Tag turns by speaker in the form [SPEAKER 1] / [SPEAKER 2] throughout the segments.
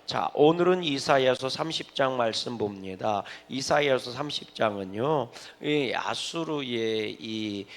[SPEAKER 1] 자, 오늘은 이사야서 30장 말씀 봅니다. 이사야서 30장은요, 아수르의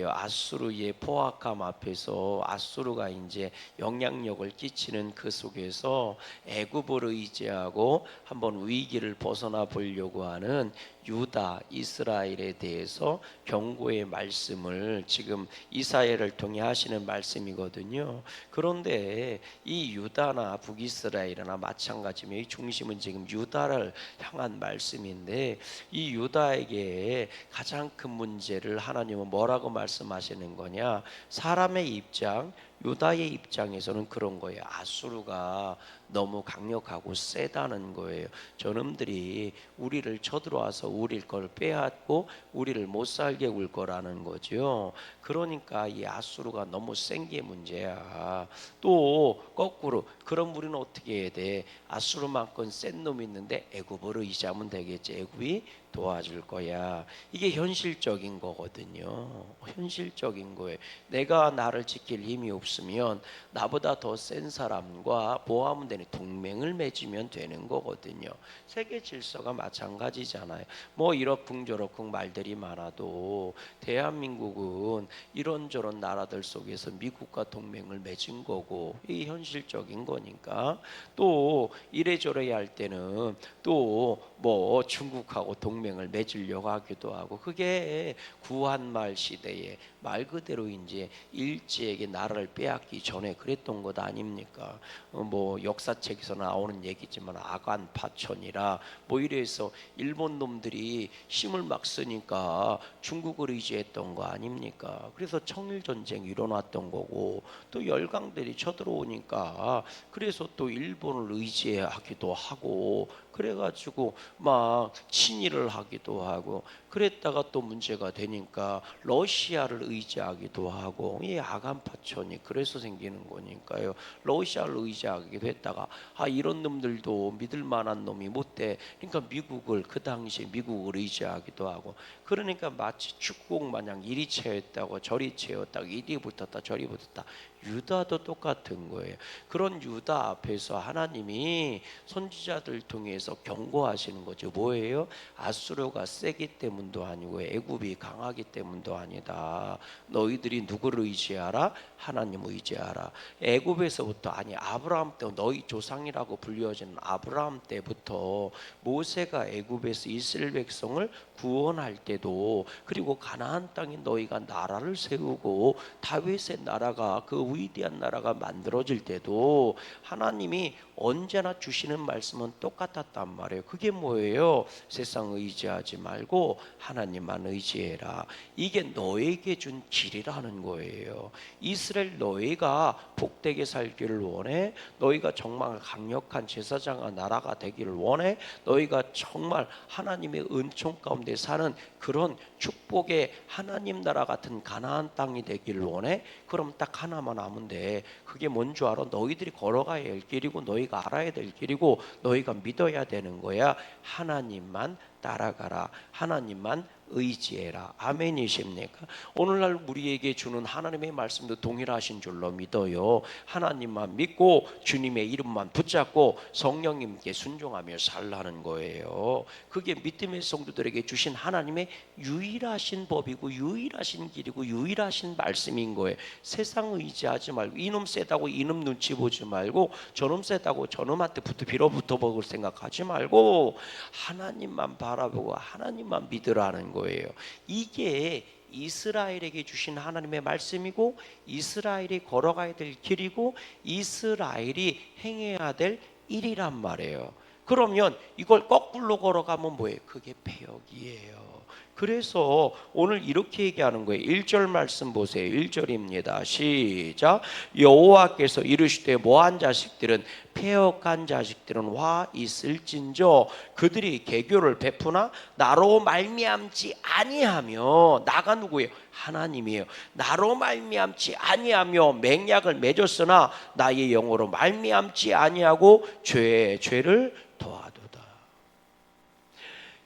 [SPEAKER 1] 아수르의 포악함 앞에서 아수르가 이제 영향력을 끼치는 그 속에서 애굽을 의지하고 한번 위기를 벗어나 보려고 하는 유다, 이스라엘에 대해서 경고의 말씀을 지금 이사야를 통해 하시는 말씀이거든요. 그런데 이 유다나 북이스라엘이나 마찬가지며 이 중심은 지금 유다를 향한 말씀인데, 이 유다에게 가장 큰 문제를 하나님은 뭐라고 말씀하시는 거냐? 사람의 입장, 유다의 입장에서는 그런 거예요. 아수르가 너무 강력하고 세다는 거예요. 저놈들이 우리를 쳐들어와서 우리 걸 빼앗고 우리를 못 살게 굴 거라는 거죠. 그러니까 이 아수르가 너무 센 게 문제야. 또 거꾸로 그럼 우리는 어떻게 해야 돼? 아수르만큼 센 놈이 있는데 애굽을 의지하면 되겠지. 애굽이 도와줄 거야. 이게 현실적인 거거든요. 현실적인 거예요. 내가 나를 지킬 힘이 없으면 나보다 더 센 사람과 보호하면 되는 동맹을 맺으면 되는 거거든요. 세계 질서가 마찬가지잖아요. 뭐 이러쿵저러쿵 말들이 많아도 대한민국은 이런저런 나라들 속에서 미국과 동맹을 맺은 거고, 이 현실적인 거니까. 또 이래저래 할 때는 또 뭐 중국하고 동맹을 맺으려고 하기도 하고, 그게 구한말 시대에 말 그대로 이제 일제에게 나라를 빼앗기 전에 그랬던 것 아닙니까? 뭐 역사책에서 나오는 얘기지만 아간 파천이라 뭐 이래서 일본 놈들이 힘을 막 쓰니까 중국을 의지했던 거 아닙니까? 그래서 청일 전쟁이 일어났던 거고, 또 열강들이 쳐들어오니까 그래서 또 일본을 의지하기도 하고, 그래가지고 막 친일을 하기도 하고, 그랬다가 또 문제가 되니까 러시아를 의지하기도 하고, 이 아간 파천이 그래서 생기는 거니까요. 러시아를 의지하기도 했다가 이런 놈들도 믿을 만한 놈이 못 돼. 그러니까 미국을, 그 당시에 미국을 의지하기도 하고, 그러니까 마치 축복 마냥 이리 채웠다고 저리 채웠다고, 이리 붙었다 저리 붙었다. 유다도 똑같은 거예요. 그런 유다 앞에서 하나님이 선지자들 통해서 경고하시는 거죠. 뭐예요? 아수르가 세기 때문도 아니고 애굽이 강하기 때문도 아니다. 너희들이 누구를 의지하라? 하나님 의지하라. 애굽에서부터, 아니 아브라함 때, 너희 조상이라고 불려지는 아브라함 때부터 모세가 애굽에서 이스라엘 백성을 구원할 때도, 그리고 가나안 땅에 너희가 나라를 세우고 다윗의 나라가, 그 위대한 나라가 만들어질 때도 하나님이 언제나 주시는 말씀은 똑같았단 말이에요. 그게 뭐예요? 세상 의지하지 말고 하나님만 의지해라. 이게 너에게 준 길이라는 거예요. 이스라엘, 너희가 복되게 살기를 원해? 너희가 정말 강력한 제사장과 나라가 되기를 원해? 너희가 정말 하나님의 은총 가운데 사는 그런 축복의 하나님 나라 같은 가나안 땅이 되기를 원해? 그럼 딱 하나만 하면 돼. 그게 뭔 줄 알아? 너희들이 걸어가야 할 길이고, 너희가 알아야 될 길이고, 너희가 믿어야 되는 거야. 하나님만 따라가라. 하나님만 의지해라. 아멘이십니까? 오늘날 우리에게 주는 하나님의 말씀도 동일하신 줄로 믿어요. 하나님만 믿고 주님의 이름만 붙잡고 성령님께 순종하며 살라는 거예요. 그게 믿음의 성도들에게 주신 하나님의 유일하신 법이고 유일하신 길이고 유일하신 말씀인 거예요. 세상 의지하지 말고, 이놈 세다고 이놈 눈치 보지 말고, 저놈 세다고 저놈한테 빌어붙어 먹을 생각하지 말고 하나님만 바라보고 하나님만 믿으라는 거예요. 이게 이스라엘에게 주신 하나님의 말씀이고, 이스라엘이 걸어가야 될 길이고, 이스라엘이 행해야 될 일이란 말이에요. 그러면 이걸 거꾸로 걸어가면 뭐예요? 그게 패역이에요. 그래서 오늘 이렇게 얘기하는 거예요. 1절 말씀 보세요. 1절입니다. 시작. 여호와께서 이르시되 모한 자식들은, 패역한 자식들은 화 있을진저 그들이 개교를 베푸나 나로 말미암지 아니하며, 나가 누구예요? 하나님이에요. 나로 말미암지 아니하며 맹약을 맺었으나 나의 영으로 말미암지 아니하고 죄를 도와두다.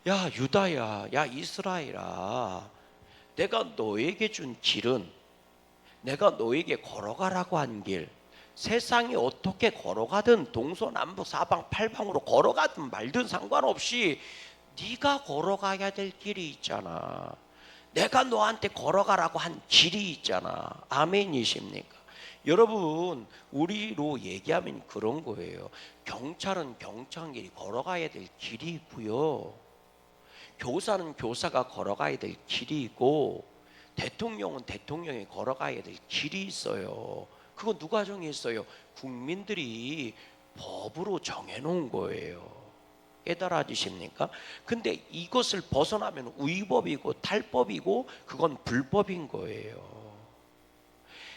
[SPEAKER 1] 야 유다야, 야 이스라엘아, 내가 너에게 준 길은, 내가 너에게 걸어가라고 한 길, 세상이 어떻게 걸어가든 동서남북 사방팔방으로 걸어가든 말든 상관없이 네가 걸어가야 될 길이 있잖아. 내가 너한테 걸어가라고 한 길이 있잖아. 아멘이십니까? 여러분, 우리로 얘기하면 그런 거예요. 경찰은 경찰이 걸어가야 될 길이 있고요, 교사는 교사가 걸어가야 될 길이 있고, 대통령은 대통령이 걸어가야 될 길이 있어요. 그거 누가 정했어요? 국민들이 법으로 정해놓은 거예요. 깨달아지십니까? 근데 이것을 벗어나면 위법이고 탈법이고 그건 불법인 거예요.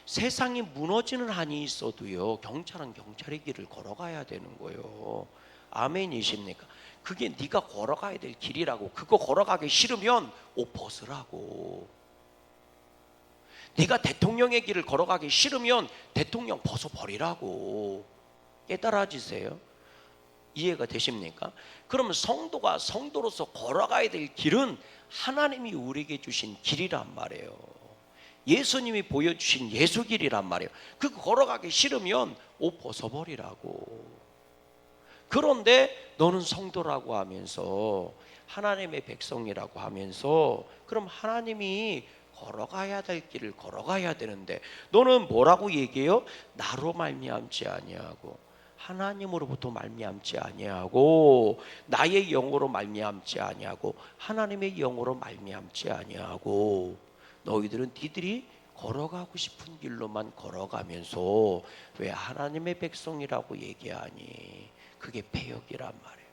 [SPEAKER 1] 세상이 무너지는 한이 있어도요, 경찰은 경찰의 길을 걸어가야 되는 거예요. 아멘이십니까? 그게 네가 걸어가야 될 길이라고. 그거 걸어가기 싫으면 옷 벗으라고. 네가 대통령의 길을 걸어가기 싫으면 대통령 벗어버리라고. 깨달아지세요? 이해가 되십니까? 그러면 성도가 성도로서 걸어가야 될 길은 하나님이 우리에게 주신 길이란 말이에요. 예수님이 보여주신 예수길이란 말이에요. 그거 걸어가기 싫으면 옷 벗어버리라고. 그런데 너는 성도라고 하면서, 하나님의 백성이라고 하면서, 그럼 하나님이 걸어가야 될 길을 걸어가야 되는데 너는 뭐라고 얘기해요? 나로 말미암지 아니하고 하나님으로부터 말미암지 아니하고 나의 영으로 말미암지 아니하고 하나님의 영으로 말미암지 아니하고. 너희들은 니들이 걸어가고 싶은 길로만 걸어가면서 왜 하나님의 백성이라고 얘기하니? 그게 패역이란 말이에요.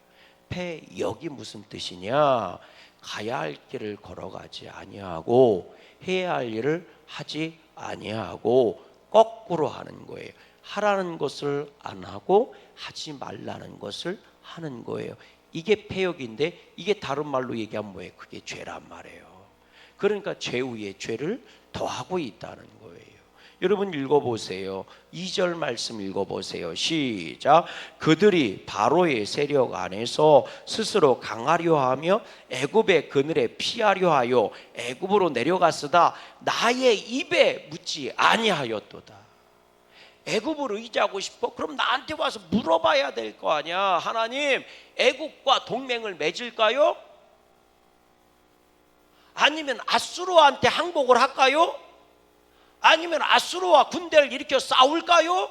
[SPEAKER 1] 패역이 무슨 뜻이냐? 가야 할 길을 걸어가지 아니하고 해야 할 일을 하지 아니하고 거꾸로 하는 거예요. 하라는 것을 안 하고 하지 말라는 것을 하는 거예요. 이게 패역인데, 이게 다른 말로 얘기하면 뭐예요? 그게 죄란 말이에요. 그러니까 죄 위에 죄를 더하고 있다는 거예요. 여러분 읽어보세요. 2절 말씀 읽어보세요. 시작. 그들이 바로의 세력 안에서 스스로 강하려 하며 애굽의 그늘에 피하려 하여 애굽으로 내려갔으다 나의 입에 묻지 아니하였도다. 애굽을 의지하고 싶어? 그럼 나한테 와서 물어봐야 될 거 아니야. 하나님, 애굽과 동맹을 맺을까요? 아니면 아수르한테 항복을 할까요? 아니면 아수르와 군대를 일으켜 싸울까요?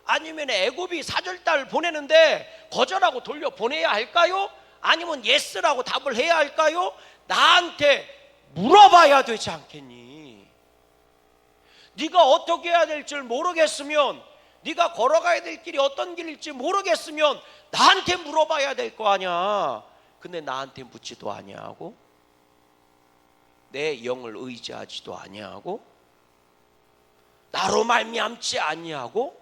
[SPEAKER 1] 아니면 애굽이 사절단을 보내는데 거절하고 돌려 보내야 할까요? 아니면 예스라고 답을 해야 할까요? 나한테 물어봐야 되지 않겠니? 네가 어떻게 해야 될 줄 모르겠으면, 네가 걸어가야 될 길이 어떤 길일지 모르겠으면 나한테 물어봐야 될 거 아니야. 근데 나한테 묻지도 아니하고 내 영을 의지하지도 아니하고 나로 말미암지 아니하고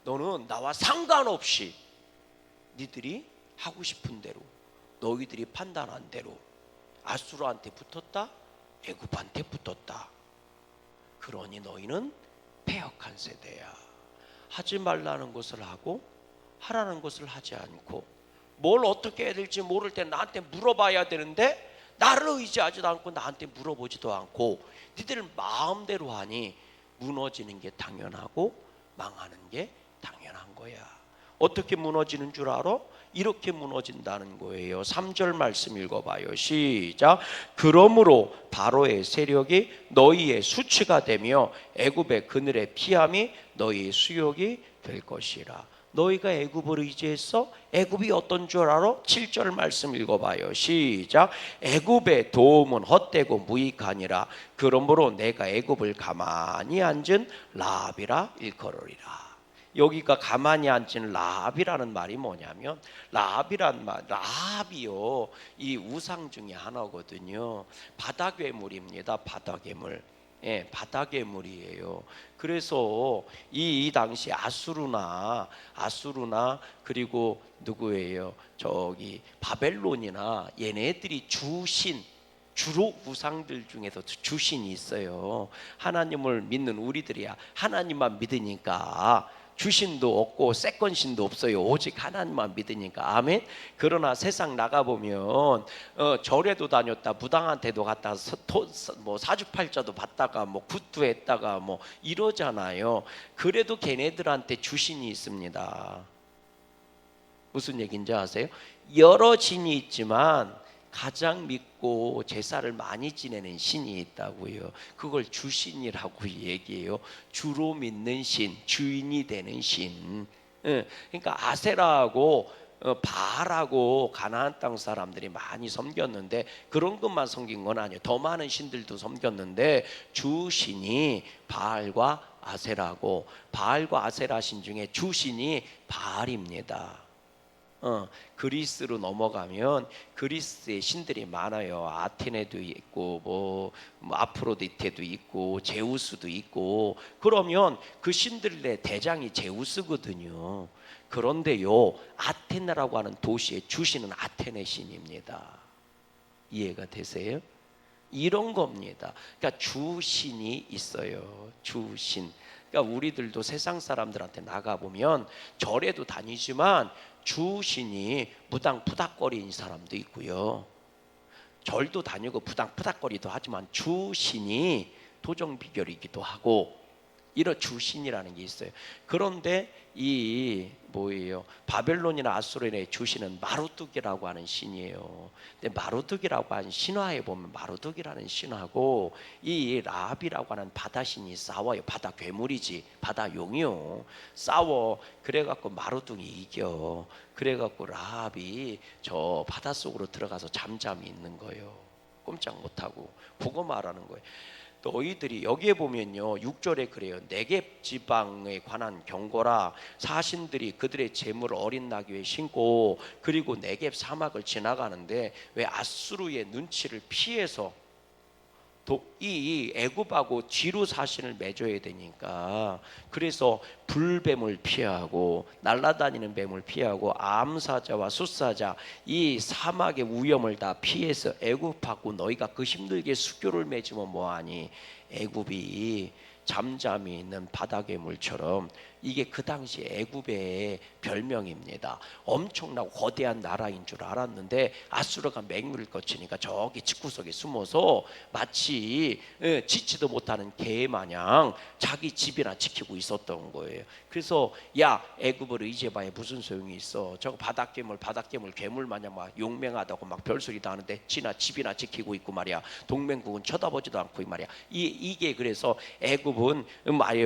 [SPEAKER 1] 너는 나와 상관없이 니들이 하고 싶은 대로, 너희들이 판단한 대로 아수르한테 붙었다, 애굽한테 붙었다. 그러니 너희는 패역한 세대야. 하지 말라는 것을 하고 하라는 것을 하지 않고, 뭘 어떻게 해야 될지 모를 때 나한테 물어봐야 되는데 나를 의지하지도 않고 나한테 물어보지도 않고 니들 마음대로 하니 무너지는 게 당연하고 망하는 게 당연한 거야. 어떻게 무너지는 줄 알아? 이렇게 무너진다는 거예요. 3절 말씀 읽어봐요. 시작. 그러므로 바로의 세력이 너희의 수치가 되며 애굽의 그늘의 피함이 너희의 수욕이 될 것이라. 너희가 애굽을 의지했어? 애굽이 어떤 줄 알아? 7절 말씀 읽어봐요. 시작. 애굽의 도움은 헛되고 무익하니라. 그러므로 내가 애굽을 가만히 앉은 라합이라 일컬으리라. 여기가 가만히 앉은 라합이라는 말이 뭐냐면, 라합이란 말, 라합이요, 이 우상 중에 하나거든요. 바다괴물입니다. 바다괴물. 예, 바다괴물이에요. 그래서 이 당시 아수르나 그리고 누구예요? 저기 바벨론이나 얘네들이 주신, 주로 우상들 중에서 주신이 있어요. 하나님을 믿는 우리들이야 하나님만 믿으니까 주신도 없고 세컨신도 없어요. 오직 하나님만 믿으니까. 아멘. 그러나 세상 나가보면 절에도 다녔다, 무당한테도 갔다, 뭐 사주팔자도 받다가 뭐 굿도 했다가 뭐 이러잖아요. 그래도 걔네들한테 주신이 있습니다. 무슨 얘기인지 아세요? 여러 신이 있지만 가장 믿고 제사를 많이 지내는 신이 있다고요. 그걸 주신이라고 얘기해요. 주로 믿는 신, 주인이 되는 신. 그러니까 아세라하고 바알하고 가나안 땅 사람들이 많이 섬겼는데 그런 것만 섬긴 건 아니에요. 더 많은 신들도 섬겼는데 주신이 바알과 아세라고, 바알과 아세라 신 중에 주신이 바알입니다. 그리스로 넘어가면 그리스의 신들이 많아요. 아테네도 있고 뭐 아프로디테도 있고 제우스도 있고. 그러면 그 신들의 대장이 제우스거든요. 그런데요, 아테네라고 하는 도시의 주신은 아테네 신입니다. 이해가 되세요? 이런 겁니다. 그러니까 주신이 있어요. 주신. 그러니까 우리들도 세상 사람들한테 나가보면 절에도 다니지만 주신이 무당 푸닥거리는 사람도 있고요. 절도 다니고 무당 푸닥거리도 하지만 주신이 도정비결이기도 하고 이런 주신이라는 게 있어요. 그런데 이 뭐예요? 바벨론이나 아수르의 주신은 마루뚝이라고 하는 신이에요. 근데 마루뚝이라고 하는 신화에 보면 마루뚝이라는 신하고 이 라합이라고 하는 바다신이 싸워요. 바다 괴물이지, 바다 용이요. 싸워. 그래갖고 마루뚝이 이겨. 그래갖고 라합이 저 바닷속으로 들어가서 잠잠히 있는 거예요. 꼼짝 못하고. 그거 말하는 거예요. 너희들이 여기에 보면요 6절에 그래요. 네겝 지방에 관한 경고라. 사신들이 그들의 재물을 어린 나귀에 신고 그리고 네겝 사막을 지나가는데 왜 아수르의 눈치를 피해서 이 애굽하고 뒤로 사신을 맺어야 되니까 그래서 불뱀을 피하고 날아다니는 뱀을 피하고 암사자와 숫사자 이 사막의 위험을 다 피해서 애굽하고 너희가 그 힘들게 수교를 맺으면 뭐하니. 애굽이 잠잠히 있는 바닥의 물처럼 이게 그 당시 애굽의 별명입니다. 엄청나고 거대한 나라인 줄 알았는데 아수르가 맹물을 거치니까 저기 집구석에 숨어서 마치 지치도 못하는 개 마냥 자기 집이나 지키고 있었던 거예요. 그래서 야 애굽을 의지해봐야 무슨 소용이 있어. 저거 바닷괴물 괴물 마냥 막 용맹하다고 막 별소리도 하는데 지나 집이나 지키고 있고 말이야. 동맹국은 쳐다보지도 않고 말이야. 이게 그래서 애굽은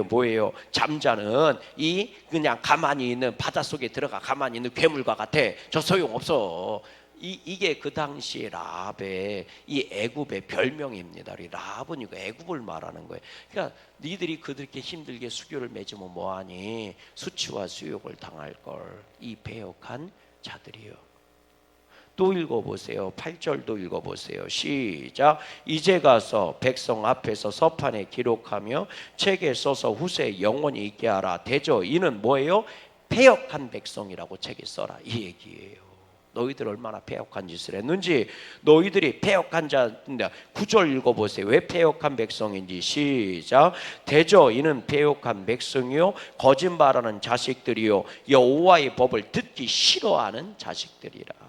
[SPEAKER 1] 뭐예요? 잠자는 이 그냥 가만히 있는 바닷속에 들어가 가만히 있는 괴물과 같아. 저 소용없어. 이게 그 당시에 라합의 이 애굽의 별명입니다. 라합은 이거 애굽을 말하는 거예요. 그러니까 니들이 그들께 힘들게 수교를 맺으면 뭐하니. 수치와 수욕을 당할 걸. 이 배역한 자들이요. 또 읽어보세요. 8절도 읽어보세요. 시작. 이제 가서 백성 앞에서 서판에 기록하며 책에 써서 후세에 영원히 있게 하라. 대저 이는 뭐예요? 패역한 백성이라고 책에 써라. 이 얘기예요. 너희들 얼마나 패역한 짓을 했는지. 너희들이 패역한 자인데 9절 읽어보세요. 왜 패역한 백성인지. 시작. 대저 이는 패역한 백성이요 거짓말하는 자식들이요 여호와의 법을 듣기 싫어하는 자식들이라.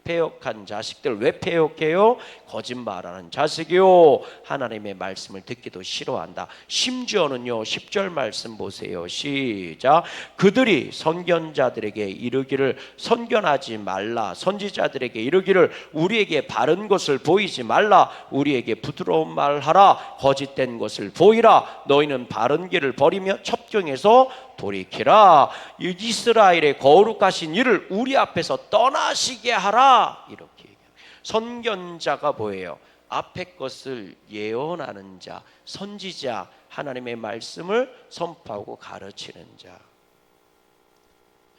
[SPEAKER 1] 패역한 자식들. 왜 패역해요? 거짓말하는 자식이요 하나님의 말씀을 듣기도 싫어한다. 심지어는요 10절 말씀 보세요. 시작. 그들이 선견자들에게 이르기를 선견하지 말라. 선지자들에게 이르기를 우리에게 바른 것을 보이지 말라. 우리에게 부드러운 말 하라. 거짓된 것을 보이라. 너희는 바른 길을 버리며 첩경에서 돌이키라. 이스라엘의 거룩하신 이를 우리 앞에서 떠나시게 하라. 이렇게 얘기해요. 선견자가 뭐예요? 앞에 것을 예언하는 자, 선지자, 하나님의 말씀을 선포하고 가르치는 자.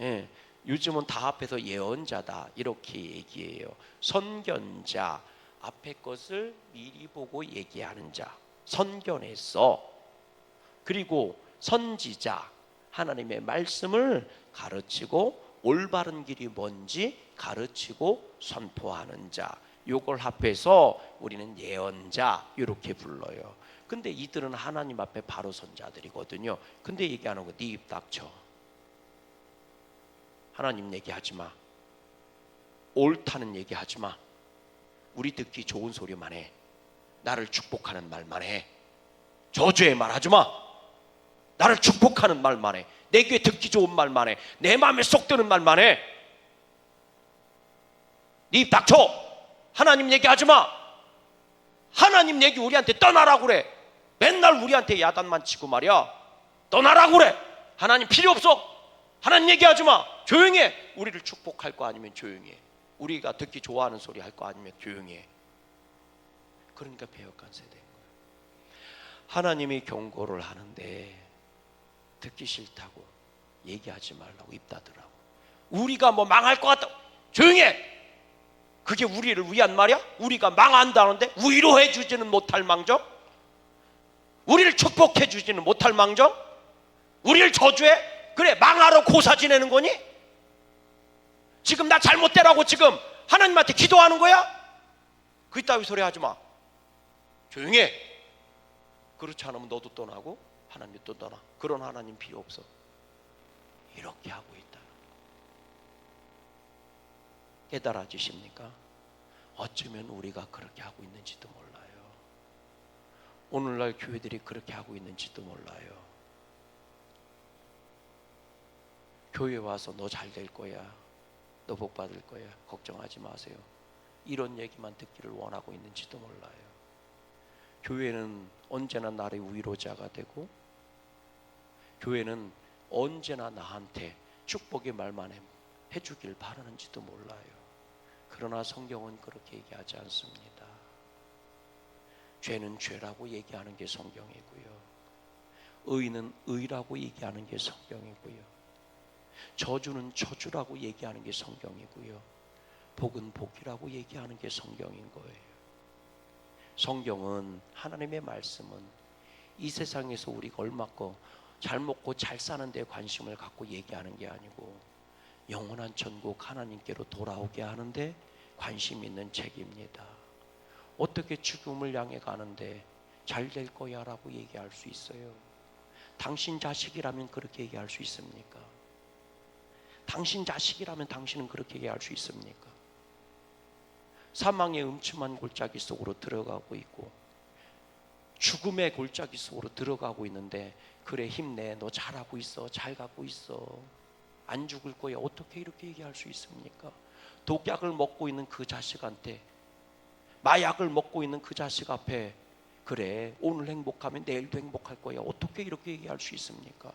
[SPEAKER 1] 예, 요즘은 다 앞에서 예언자다 이렇게 얘기해요. 선견자, 앞에 것을 미리 보고 얘기하는 자, 선견했어. 그리고 선지자, 하나님의 말씀을 가르치고 올바른 길이 뭔지 가르치고 선포하는 자. 요걸 합해서 우리는 예언자 이렇게 불러요. 근데 이들은 하나님 앞에 바로 선 자들이거든요. 근데 얘기하는 거 네 입 닥쳐. 하나님 얘기하지 마. 옳다는 얘기하지 마. 우리 듣기 좋은 소리만 해. 나를 축복하는 말만 해. 저주의 말 하지 마. 나를 축복하는 말만 해. 내 귀에 듣기 좋은 말만 해. 내 마음에 쏙 드는 말만 해. 네 입 닥쳐. 하나님 얘기하지 마. 하나님 얘기 우리한테 떠나라고 그래. 맨날 우리한테 야단만 치고 말이야. 떠나라고 그래. 하나님 필요 없어. 하나님 얘기하지 마. 조용히 해. 우리를 축복할 거 아니면 조용히 해. 우리가 듣기 좋아하는 소리 할 거 아니면 조용히 해. 그러니까 배역한 세대인 거예요. 하나님이 경고를 하는데 듣기 싫다고 얘기하지 말라고 입 닫으라고. 우리가 뭐 망할 것 같다. 조용히 해. 그게 우리를 위한 말이야? 우리가 망한다는데 위로해 주지는 못할 망정? 우리를 축복해 주지는 못할 망정? 우리를 저주해? 그래 망하러 고사 지내는 거니? 지금 나 잘못되라고 지금 하나님한테 기도하는 거야? 그따위 소리 하지 마. 조용히 해. 그렇지 않으면 너도 떠나고 하나님도 떠나. 그런 하나님 필요 없어. 이렇게 하고 있다. 깨달아지십니까? 어쩌면 우리가 그렇게 하고 있는지도 몰라요. 오늘날 교회들이 그렇게 하고 있는지도 몰라요. 교회 와서 너 잘 될 거야. 너 복 받을 거야. 걱정하지 마세요. 이런 얘기만 듣기를 원하고 있는지도 몰라요. 교회는 언제나 나의 위로자가 되고, 교회는 언제나 나한테 축복의 말만 해주길 바라는지도 몰라요. 그러나 성경은 그렇게 얘기하지 않습니다. 죄는 죄라고 얘기하는 게 성경이고요. 의는 의라고 얘기하는 게 성경이고요. 저주는 저주라고 얘기하는 게 성경이고요. 복은 복이라고 얘기하는 게 성경인 거예요. 성경은, 하나님의 말씀은 이 세상에서 우리가 얼마고 잘 먹고 잘 사는 데 관심을 갖고 얘기하는 게 아니고 영원한 천국 하나님께로 돌아오게 하는데 관심 있는 책입니다. 어떻게 죽음을 향해 가는데 잘 될 거야 라고 얘기할 수 있어요? 당신 자식이라면 그렇게 얘기할 수 있습니까? 당신 자식이라면 당신은 그렇게 얘기할 수 있습니까? 사망의 음침한 골짜기 속으로 들어가고 있고 죽음의 골짜기 속으로 들어가고 있는데 그래 힘내, 너 잘하고 있어, 잘 가고 있어, 안 죽을 거야, 어떻게 이렇게 얘기할 수 있습니까? 독약을 먹고 있는 그 자식한테, 마약을 먹고 있는 그 자식 앞에 그래 오늘 행복하면 내일도 행복할 거야, 어떻게 이렇게 얘기할 수 있습니까?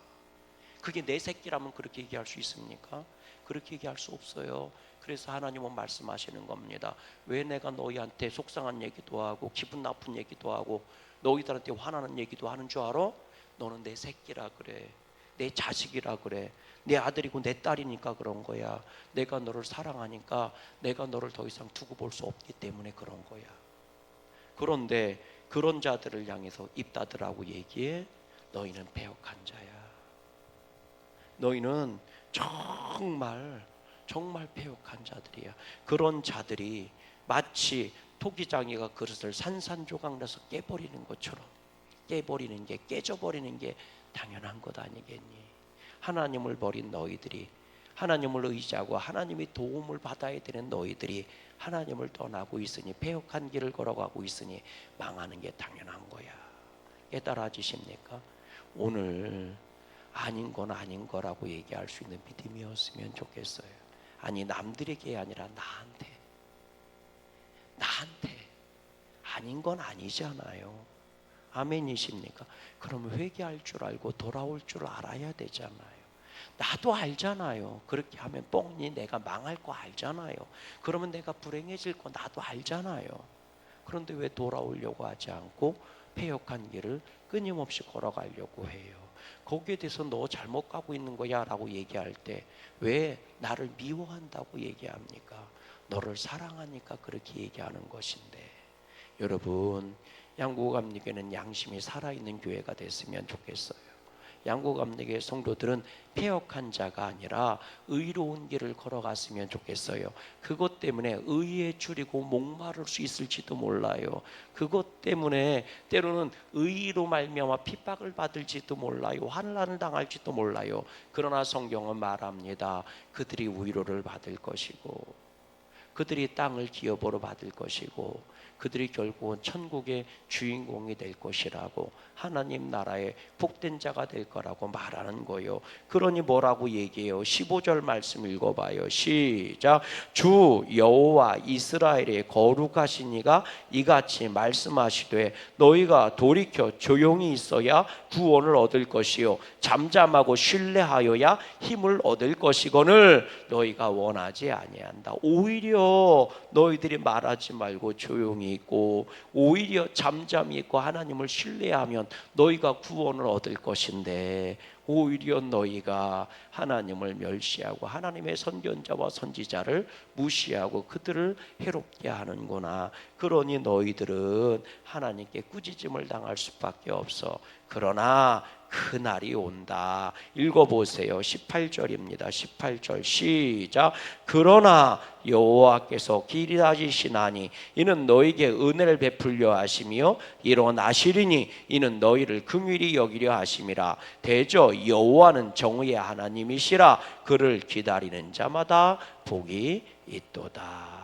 [SPEAKER 1] 그게 내 새끼라면 그렇게 얘기할 수 있습니까? 그렇게 얘기할 수 없어요. 그래서 하나님은 말씀하시는 겁니다. 왜 내가 너희한테 속상한 얘기도 하고 기분 나쁜 얘기도 하고 너희들한테 화나는 얘기도 하는 줄 알아? 너는 내 새끼라 그래, 내 자식이라 그래, 내 아들이고 내 딸이니까 그런 거야. 내가 너를 사랑하니까 내가 너를 더 이상 두고 볼 수 없기 때문에 그런 거야. 그런데 그런 자들을 향해서 입 닫으라고 얘기해. 너희는 패역한 자야. 너희는 정말 패역한 자들이야. 그런 자들이 마치 토기장이가 그릇을 산산조각내서 깨버리는 것처럼 깨버리는 게, 깨져버리는 게 당연한 것 아니겠니? 하나님을 버린 너희들이, 하나님을 의지하고 하나님의 도움을 받아야 되는 너희들이 하나님을 떠나고 있으니, 패역한 길을 걸어가고 있으니 망하는 게 당연한 거야. 깨달아지십니까? 오늘 아닌 건 아닌 거라고 얘기할 수 있는 믿음이었으면 좋겠어요. 아니 남들에게 아니라 나한테 아닌 건 아니잖아요. 아멘이십니까? 그럼 회개할 줄 알고 돌아올 줄 알아야 되잖아요. 나도 알잖아요. 그렇게 하면 뻥니 내가 망할 거 알잖아요. 그러면 내가 불행해질 거 나도 알잖아요. 그런데 왜 돌아오려고 하지 않고 패역한 길을 끊임없이 걸어가려고 해요? 거기에 대해서 너 잘못 가고 있는 거야 라고 얘기할 때 왜 나를 미워한다고 얘기합니까? 너를 사랑하니까 그렇게 얘기하는 것인데, 여러분 양구감리교회는 양심이 살아있는 교회가 됐으면 좋겠어요. 양구감리교회 성도들은 패역한 자가 아니라 의로운 길을 걸어갔으면 좋겠어요. 그것 때문에 의에 줄이고 목마를 수 있을지도 몰라요. 그것 때문에 때로는 의로 말미암아 핍박을 받을지도 몰라요. 환난을 당할지도 몰라요. 그러나 성경은 말합니다. 그들이 위로를 받을 것이고 그들이 땅을 기업으로 받을 것이고 그들이 결국은 천국의 주인공이 될 것이라고 하나님 나라의 복된 자가 될 거라고 말하는 거예요. 그러니 뭐라고 얘기해요? 15절 말씀 읽어봐요. 시작. 주 여호와 이스라엘의 거룩하신 이가 이같이 말씀하시되 너희가 돌이켜 조용히 있어야 구원을 얻을 것이요 잠잠하고 신뢰하여야 힘을 얻을 것이거늘 너희가 원하지 아니한다. 오히려 너희들이 말하지 말고 조용히 있고 오히려 잠잠히 있고 하나님을 신뢰하면 너희가 구원을 얻을 것인데 오히려 너희가 하나님을 멸시하고 하나님의 선견자와 선지자를 무시하고 그들을 해롭게 하는구나. 그러니 너희들은 하나님께 꾸짖음을 당할 수밖에 없어. 그러나 그날이 온다. 읽어보세요. 18절입니다. 18절 시작. 그러나 여호와께서 기다리시나니 이는 너희에게 은혜를 베풀려 하시며 일어나시리니 이는 너희를 긍휼히 여기려 하심이라. 대저 여호와는 정의의 하나님이시라. 그를 기다리는 자마다 복이 있도다.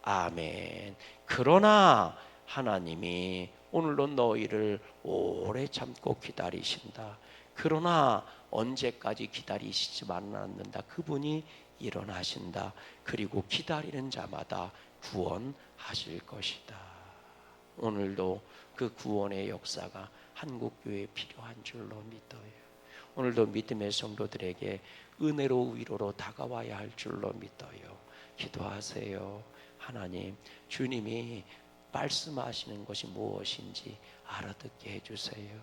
[SPEAKER 1] 아멘. 그러나 하나님이 오늘도 너희를 오래 참고 기다리신다. 그러나 언제까지 기다리시지만은 않는다. 그분이 일어나신다. 그리고 기다리는 자마다 구원하실 것이다. 오늘도 그 구원의 역사가 한국교회에 필요한 줄로 믿어요. 오늘도 믿음의 성도들에게 은혜로 위로로 다가와야 할 줄로 믿어요. 기도하세요. 하나님, 주님이 말씀하시는 것이 무엇인지 알아듣게 해주세요.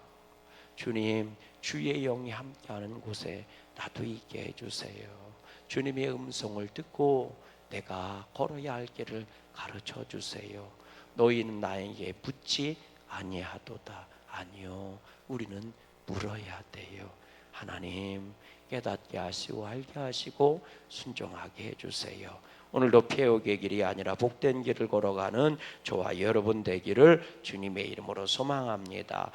[SPEAKER 1] 주님, 주의 영이 함께하는 곳에 나도 있게 해주세요. 주님의 음성을 듣고 내가 걸어야 할 길을 가르쳐 주세요. 너희는 나에게 묻지 아니하도다. 아니요, 우리는 물어야 돼요. 하나님, 깨닫게 하시고 알게 하시고 순종하게 해주세요. 오늘도 폐역의 길이 아니라 복된 길을 걸어가는 저와 여러분 되기를 주님의 이름으로 소망합니다.